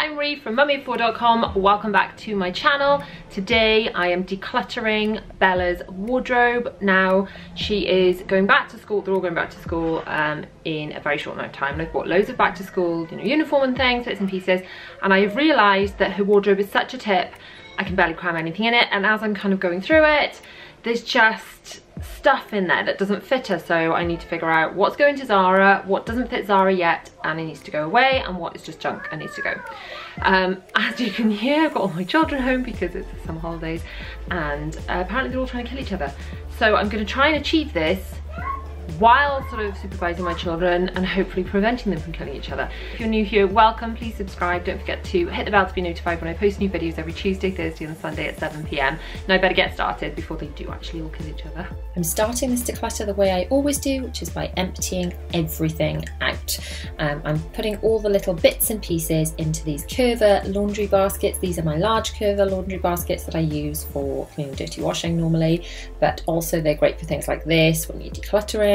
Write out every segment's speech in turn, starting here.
I'm Ree from mummyoffour.com. Welcome back to my channel. Today I am decluttering Bella's wardrobe. Now she is going back to school, they're all going back to school in a very short amount of time. And I've bought loads of back to school, uniform and things, bits and pieces. And I've realised that her wardrobe is such a tip, I can barely cram anything in it. And as I'm kind of going through it, there's just stuff in there that doesn't fit her, so I need to figure out what's going to Zara, what doesn't fit Zara yet and it needs to go away, and what is just junk and needs to go. As you can hear, I've got all my children home because it's summer holidays and apparently they're all trying to kill each other. So I'm going to try and achieve this while sort of supervising my children and hopefully preventing them from killing each other. If you're new here, welcome, please subscribe, don't forget to hit the bell to be notified when I post new videos every Tuesday, Thursday and Sunday at 7 PM. Now I better get started before they do actually all kill each other. I'm starting this declutter the way I always do, which is by emptying everything out. I'm putting all the little bits and pieces into these Curver laundry baskets. These are my large Curver laundry baskets that I use for cleaning dirty washing normally, but also they're great for things like this when you're decluttering.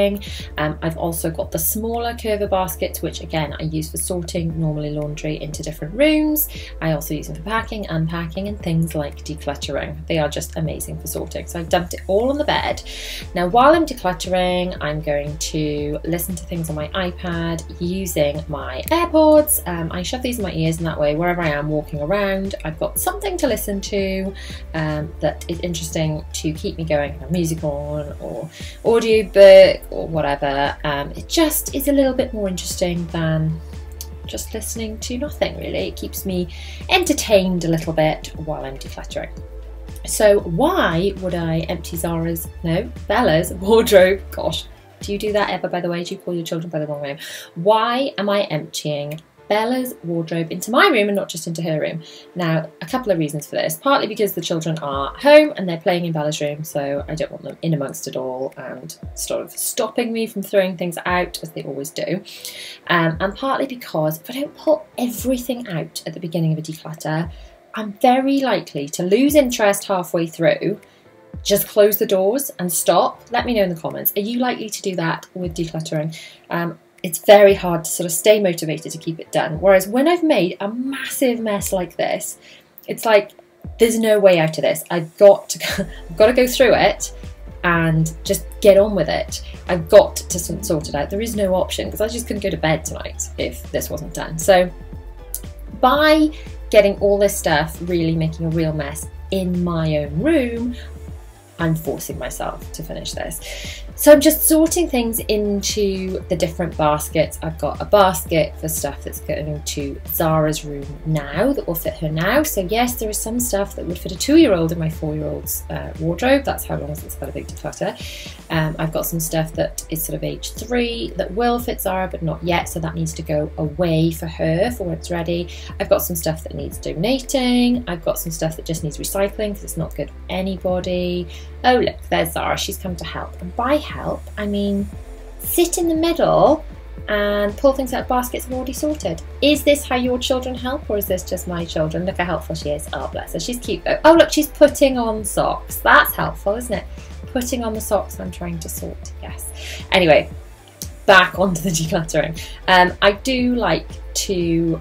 I've also got the smaller Curver baskets, which again I use for sorting normally laundry into different rooms. I also use them for packing, unpacking and things like decluttering. They are just amazing for sorting. So I've dumped it all on the bed. Now while I'm decluttering, I'm going to listen to things on my iPad using my AirPods. I shove these in my ears and that way wherever I am walking around, I've got something to listen to that is interesting to keep me going, music on or audiobook or whatever. It just is a little bit more interesting than just listening to nothing really. It keeps me entertained a little bit while I'm decluttering. So why would I empty Bella's wardrobe? Gosh, do you do that ever, by the way? Do you call your children by the wrong name? Why am I emptying Bella's wardrobe into my room and not just into her room? Now, a couple of reasons for this. Partly because the children are home and they're playing in Bella's room, so I don't want them in amongst it all and sort of stopping me from throwing things out as they always do. And partly because if I don't put everything out at the beginning of a declutter, I'm very likely to lose interest halfway through, just close the doors and stop. Let me know in the comments. Are you likely to do that with decluttering? It's very hard to sort of stay motivated to keep it done. Whereas when I've made a massive mess like this, it's like, there's no way out of this. I've got to go through it and just get on with it. I've got to sort it out. There is no option because I just couldn't go to bed tonight if this wasn't done. So by getting all this stuff, really making a real mess in my own room, I'm forcing myself to finish this. So I'm just sorting things into the different baskets. I've got a basket for stuff that's going to Zara's room now, that will fit her now. So yes, there is some stuff that would fit a 2-year-old in my 4-year-old's wardrobe. That's how long it's got a big declutter. I've got some stuff that is sort of age 3 that will fit Zara, but not yet. So that needs to go away for her for when it's ready. I've got some stuff that needs donating. I've got some stuff that just needs recycling because it's not good for anybody. Oh look, there's Zara, she's come to help. And by help, I mean sit in the middle and pull things out of baskets I've already sorted. Is this how your children help, or is this just my children? Look how helpful she is. Oh bless her, she's cute though. Oh look, she's putting on socks. That's helpful, isn't it? Putting on the socks I'm trying to sort, yes. Anyway, back onto the decluttering. I do like to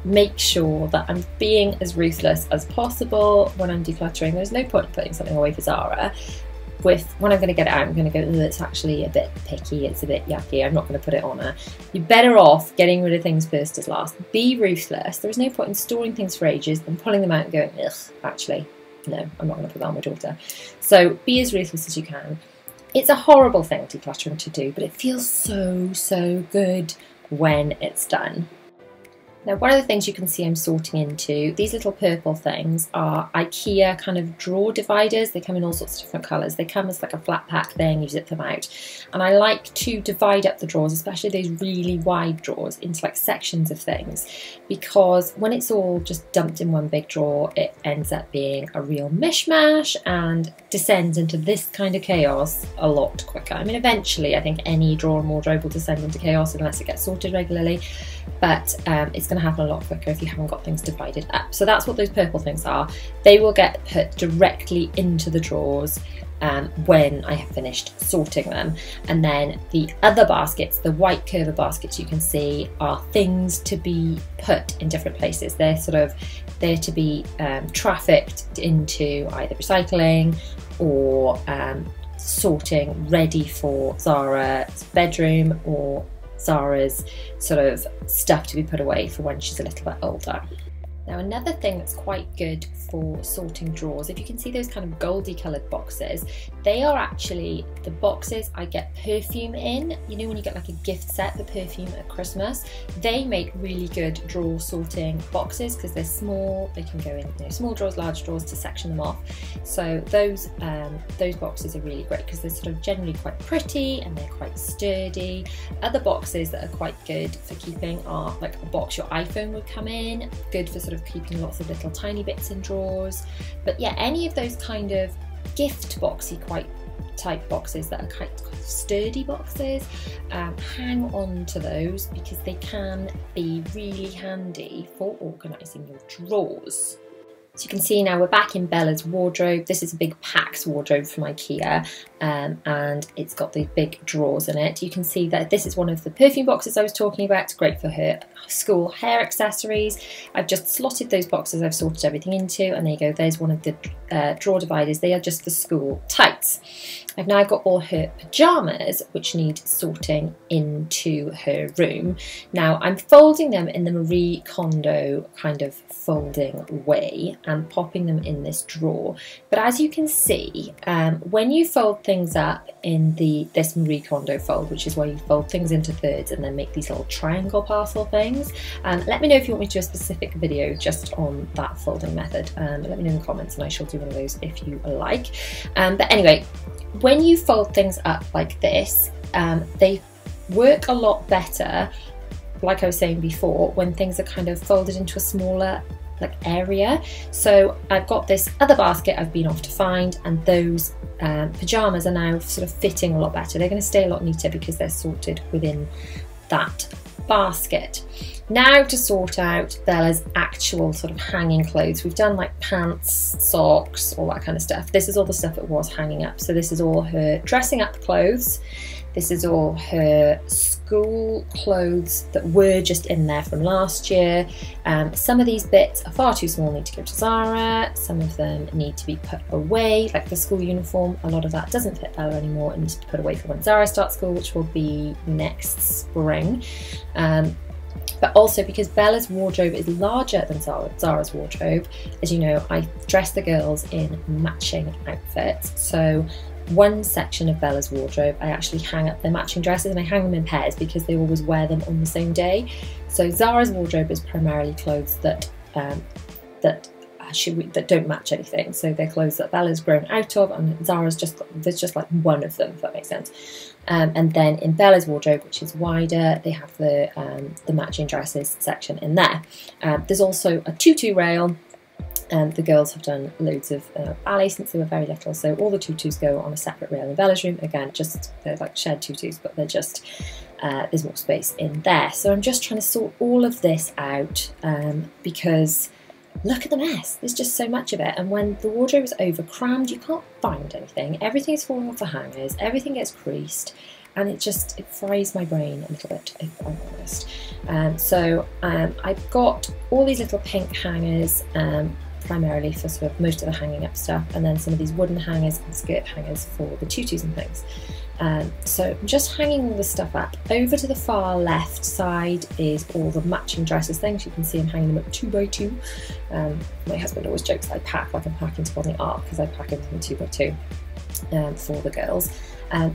make sure that I'm being as ruthless as possible when I'm decluttering. There's no point in putting something away for Zara. When I'm going to get it out, I'm going to go, it's actually a bit picky, it's a bit yucky, I'm not going to put it on her. You're better off getting rid of things first as last. Be ruthless. There's no point in storing things for ages and pulling them out and going, ugh, actually, no, I'm not going to put that on my daughter. So be as ruthless as you can. It's a horrible thing decluttering to do, but it feels so good when it's done. Now, one of the things you can see I'm sorting into, these little purple things are IKEA kind of drawer dividers. They come in all sorts of different colours. They come as like a flat pack thing, you zip them out. And I like to divide up the drawers, especially those really wide drawers, into like sections of things, because when it's all just dumped in one big drawer, it ends up being a real mishmash and descends into this kind of chaos a lot quicker. I mean, eventually I think any drawer and wardrobe will descend into chaos unless it gets sorted regularly. but it's going to happen a lot quicker if you haven't got things divided up. So that's what those purple things are. They will get put directly into the drawers when I have finished sorting them. And then the other baskets, the white curver baskets you can see, are things to be put in different places. They're sort of there to be trafficked into either recycling or sorting, ready for Zara's bedroom or Zara's sort of stuff to be put away for when she's a little bit older. Now, another thing that's quite good for sorting drawers, if you can see those kind of goldy coloured boxes, they are actually the boxes I get perfume in. You know when you get like a gift set, the perfume at Christmas? They make really good drawer sorting boxes because they're small, they can go in small drawers, large drawers to section them off. So those boxes are really great because they're sort of generally quite pretty and they're quite sturdy. Other boxes that are quite good for keeping are like a box your iPhone would come in, good for sort of keeping lots of little tiny bits in drawers. But yeah, any of those kind of gift boxy type boxes that are kind of sturdy boxes, hang on to those because they can be really handy for organising your drawers. So you can see now we're back in Bella's wardrobe. This is a big Pax wardrobe from IKEA, and it's got these big drawers in it. You can see that this is one of the perfume boxes I was talking about. It's great for her school hair accessories. I've just slotted those boxes I've sorted everything into, and there you go, there's one of the drawer dividers. They are just for school tights. I've now got all her pyjamas which need sorting into her room. Now I'm folding them in the Marie Kondo kind of folding way and popping them in this drawer. But as you can see, when you fold things up in this Marie Kondo fold, which is where you fold things into thirds and then make these little triangle parcel things, let me know if you want me to do a specific video just on that folding method. Let me know in the comments and I shall do one of those if you like. But anyway, when you fold things up like this, they work a lot better, like I was saying before, when things are kind of folded into a smaller area. So I've got this other basket I've been off to find, and those pyjamas are now sort of fitting a lot better. They're going to stay a lot neater because they're sorted within that basket. Now to sort out Bella's actual sort of hanging clothes. We've done like pants, socks, all that kind of stuff. This is all the stuff that was hanging up. So this is all her dressing up clothes. This is all her school clothes that were just in there from last year. Some of these bits are far too small, need to go to Zara. Some of them need to be put away, like the school uniform. A lot of that doesn't fit Bella anymore and needs to be put away for when Zara starts school, which will be next spring. But also because Bella's wardrobe is larger than Zara's wardrobe, as you know, I dress the girls in matching outfits. So one section of Bella's wardrobe, I actually hang up their matching dresses, and I hang them in pairs because they always wear them on the same day. So Zara's wardrobe is primarily clothes that don't match anything. So they're clothes that Bella's grown out of, and Zara's there's just like one of them, if that makes sense. And then in Bella's wardrobe, which is wider, they have the matching dresses section in there. There's also a tutu rail. The girls have done loads of ballet since they were very little, so all the tutus go on a separate rail in Bella's room. Again, they're like shared tutus, but they're just there's more space in there. So I'm just trying to sort all of this out because look at the mess. There's just so much of it, and when the wardrobe is over crammed, you can't find anything. Everything's falling off the hangers. Everything gets creased. And it fries my brain a little bit, if I'm honest. So I've got all these little pink hangers, primarily for sort of most of the hanging up stuff, and then some of these wooden hangers and skirt hangers for the tutus and things. So I'm just hanging all this stuff up. Over to the far left side is all the matching dresses things. You can see I'm hanging them up 2 by 2. My husband always jokes I pack like I'm packing to the art because I pack everything 2 by 2 for the girls.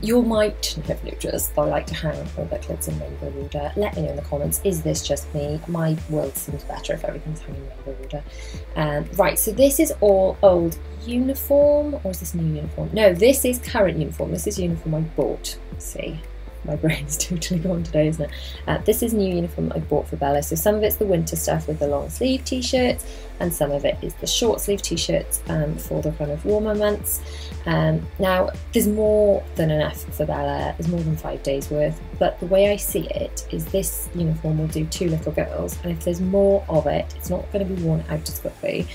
You might have noticed that I like to hang all their clothes in rainbow order. Let me know in the comments, is this just me? My world seems better if everything's hanging in rainbow order. Right, so this is all old uniform, or is this new uniform? No, this is current uniform. This is uniform I bought. Let's see, my brain's totally gone today, isn't it? This is new uniform that I bought for Bella. So some of it's the winter stuff with the long sleeve t-shirts, and some of it is the short sleeve t-shirts for the kind of warmer months. Now there's more than enough for Bella, there's more than 5 days worth, but the way I see it is this uniform will do 2 little girls, and if there's more of it, it's not going to be worn out as quickly.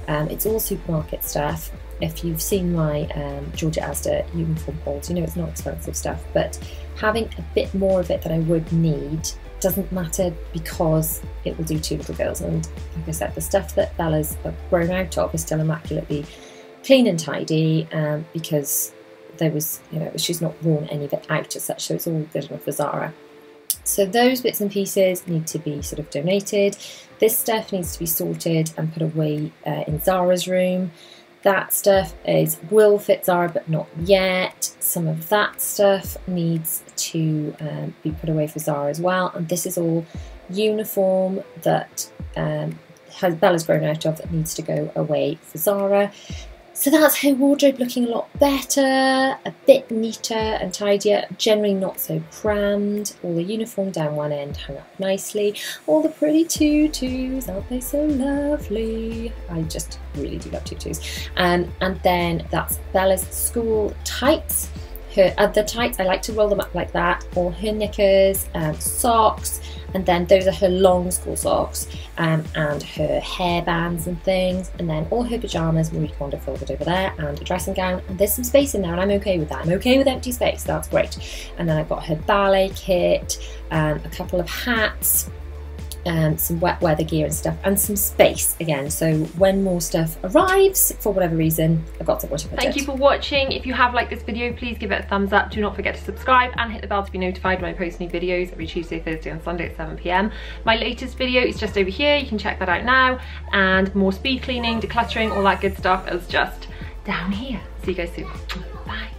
It's all supermarket stuff. If you've seen my Georgia Asda uniform hauls, you know it's not expensive stuff, but having a bit more of it than I would need doesn't matter because it will do 2 little girls. And like I said, the stuff that Bella's grown out of is still immaculately clean and tidy, because there was, you know, she's not worn any of it out as such, so it's all good enough for Zara. So those bits and pieces need to be sort of donated. This stuff needs to be sorted and put away in Zara's room. That stuff will fit Zara, but not yet. Some of that stuff needs to be put away for Zara as well. And this is all uniform that Bella's grown out of that needs to go away for Zara. So that's her wardrobe looking a lot better, a bit neater and tidier, generally not so crammed. All the uniform down one end hung up nicely. All the pretty tutus, aren't they so lovely? I just really do love tutus. And then that's Bella's school tights. Her other tights, I like to roll them up like that, or her knickers, socks, and then those are her long school socks, and her hair bands and things, and then all her pyjamas, Marie Kondo folded over there, and a dressing gown, and there's some space in there, and I'm okay with that. I'm okay with empty space, that's great. And then I've got her ballet kit, a couple of hats, some wet weather gear and stuff, and some space again, so when more stuff arrives for whatever reason, I've got somewhere to put it. Thank you for watching. If you have liked this video, please give it a thumbs up. Do not forget to subscribe and hit the bell to be notified when I post new videos every Tuesday, Thursday and Sunday at 7 PM. My latest video is just over here, you can check that out now, and more speed cleaning, decluttering, all that good stuff is just down here. See you guys soon. Bye.